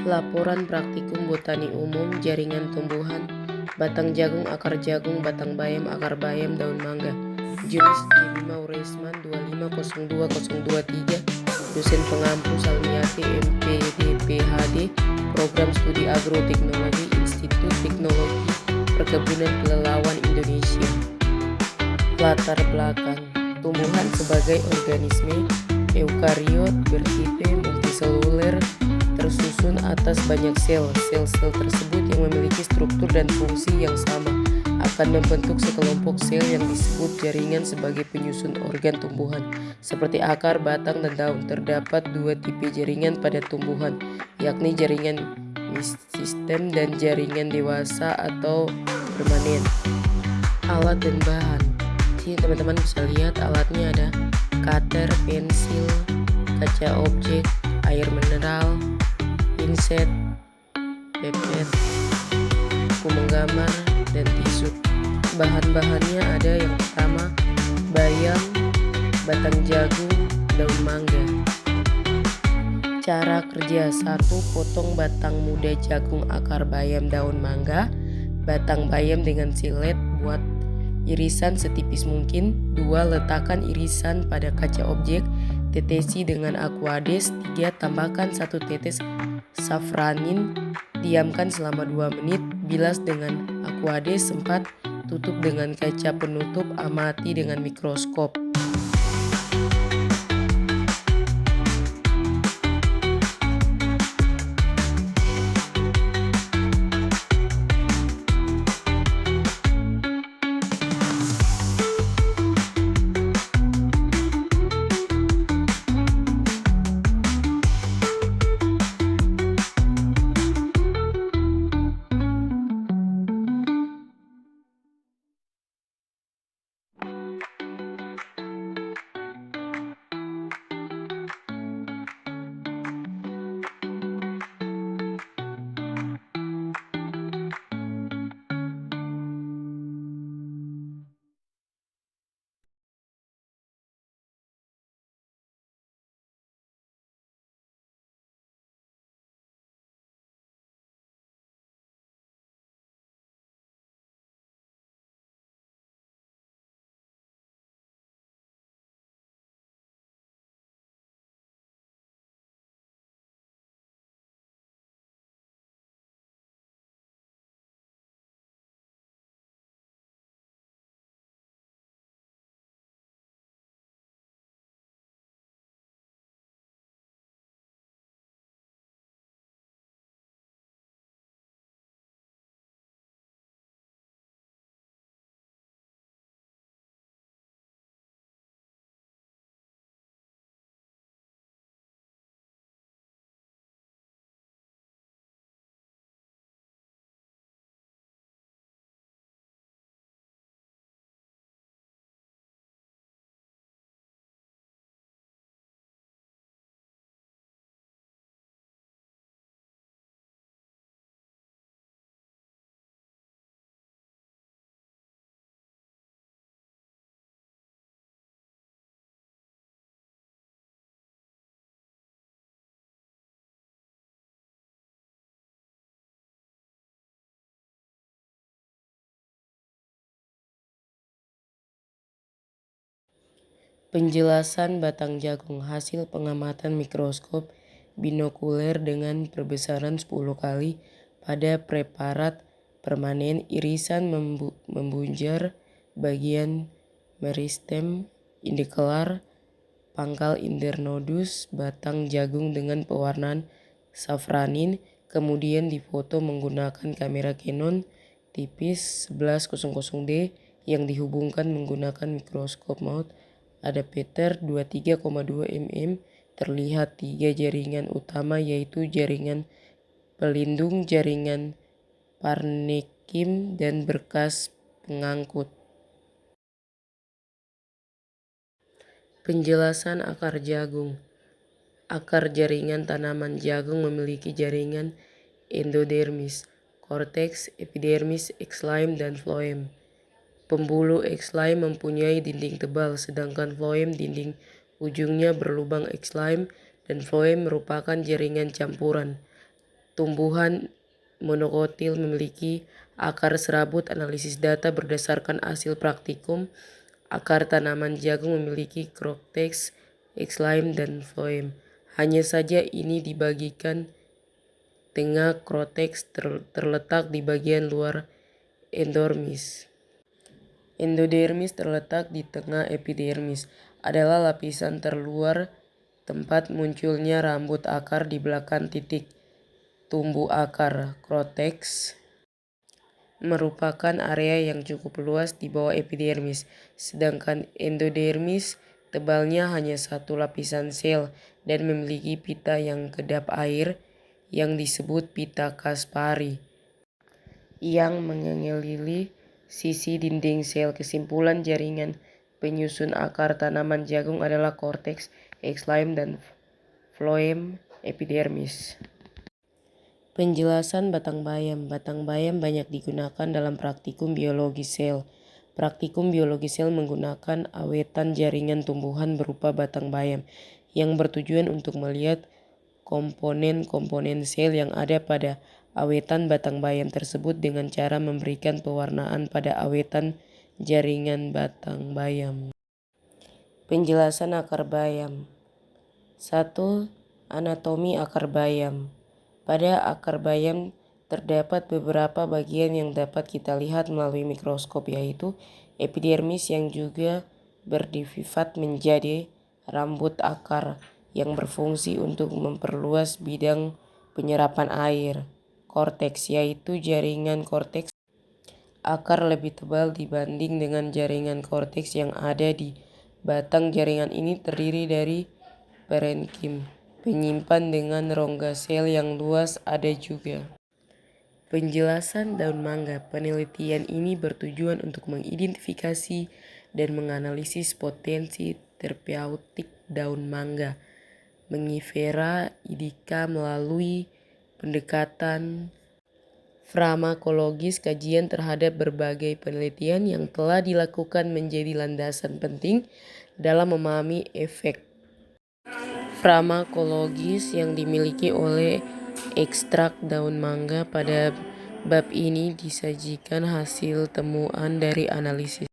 Laporan Praktikum Botani Umum Jaringan Tumbuhan Batang Jagung, Akar Jagung, Batang Bayam, Akar Bayam, Daun Mangga. Juris Jemima Uresman 2502023, dosen pengampu Salmiati MPD PhD, Program Studi Agroteknologi, Institut Teknologi Perkebunan Pelelawan Indonesia. Latar belakang: tumbuhan sebagai organisme eukariot bertipe multiseluler tersusun atas banyak sel. Sel-sel tersebut yang memiliki struktur dan fungsi yang sama akan membentuk sekelompok sel yang disebut jaringan sebagai penyusun organ tumbuhan seperti akar, batang, dan daun. Terdapat dua tipe jaringan pada tumbuhan, yakni jaringan mesistem dan jaringan dewasa atau permanen. Alat dan bahan. Sini teman-teman bisa lihat alatnya ada cutter, pensil, kaca objek, air mineral, pinset, pipet, buku menggambar, dan tisu. Bahan-bahannya ada yang pertama bayam, batang jagung, daun mangga. Cara kerja: 1. Potong batang muda jagung, akar bayam, daun mangga, batang bayam dengan silet, buat irisan setipis mungkin. 2. Letakkan irisan pada kaca objek, tetesi dengan aquades. 3. Tambahkan 1 tetes safranin, diamkan selama 2 menit, bilas dengan aquades. 4. Tutup dengan kaca penutup, amati dengan mikroskop. Penjelasan batang jagung. Hasil pengamatan mikroskop binokuler dengan perbesaran 10 kali pada preparat permanen. Irisan membunjar bagian meristem, indikelar, pangkal internodus batang jagung dengan pewarnaan safranin. Kemudian difoto menggunakan kamera Canon tipis 1100D yang dihubungkan menggunakan mikroskop maut adapter 23,2 mm. Terlihat 3 jaringan utama, yaitu jaringan pelindung, jaringan parnekim, dan berkas pengangkut. Penjelasan akar jagung. Akar jaringan tanaman jagung memiliki jaringan endodermis, korteks, epidermis, xilem, dan floem. Pembuluh xilem mempunyai dinding tebal, sedangkan floem dinding ujungnya berlubang. Xilem dan floem merupakan jaringan campuran. tumbuhan monokotil memiliki akar serabut. Analisis data berdasarkan hasil praktikum. Akar tanaman jagung memiliki korteks, xylem, dan floem. Hanya saja ini dibagikan tengah korteks terletak di bagian luar endodermis. Endodermis terletak di tengah epidermis, adalah lapisan terluar tempat munculnya rambut akar di belakang titik tumbuh akar. Korteks merupakan area yang cukup luas di bawah epidermis, sedangkan endodermis tebalnya hanya satu lapisan sel dan memiliki pita yang kedap air yang disebut pita Kaspari yang mengelilingi sisi dinding sel. Kesimpulan, jaringan penyusun akar tanaman jagung adalah korteks, xylem, dan floem epidermis. Penjelasan batang bayam. Batang bayam banyak digunakan dalam praktikum biologi sel. Praktikum biologi sel menggunakan awetan jaringan tumbuhan berupa batang bayam yang bertujuan untuk melihat komponen-komponen sel yang ada pada awetan batang bayam tersebut dengan cara memberikan pewarnaan pada awetan jaringan batang bayam. Penjelasan akar bayam. 1. Anatomi akar bayam. Pada akar bayam terdapat beberapa bagian yang dapat kita lihat melalui mikroskop, yaitu epidermis yang juga berdififat menjadi rambut akar yang berfungsi untuk memperluas bidang penyerapan air. Korteks, yaitu jaringan korteks akar lebih tebal dibanding dengan jaringan korteks yang ada di batang. Jaringan ini terdiri dari parenkim, penyimpan dengan rongga sel yang luas. Ada juga penjelasan daun mangga. Penelitian ini bertujuan untuk mengidentifikasi dan menganalisis potensi terapeutik daun mangga Mangifera indica melalui pendekatan farmakologis. Kajian terhadap berbagai penelitian yang telah dilakukan menjadi landasan penting dalam memahami efek farmakologis yang dimiliki oleh ekstrak daun mangga. Pada bab ini disajikan hasil temuan dari analisis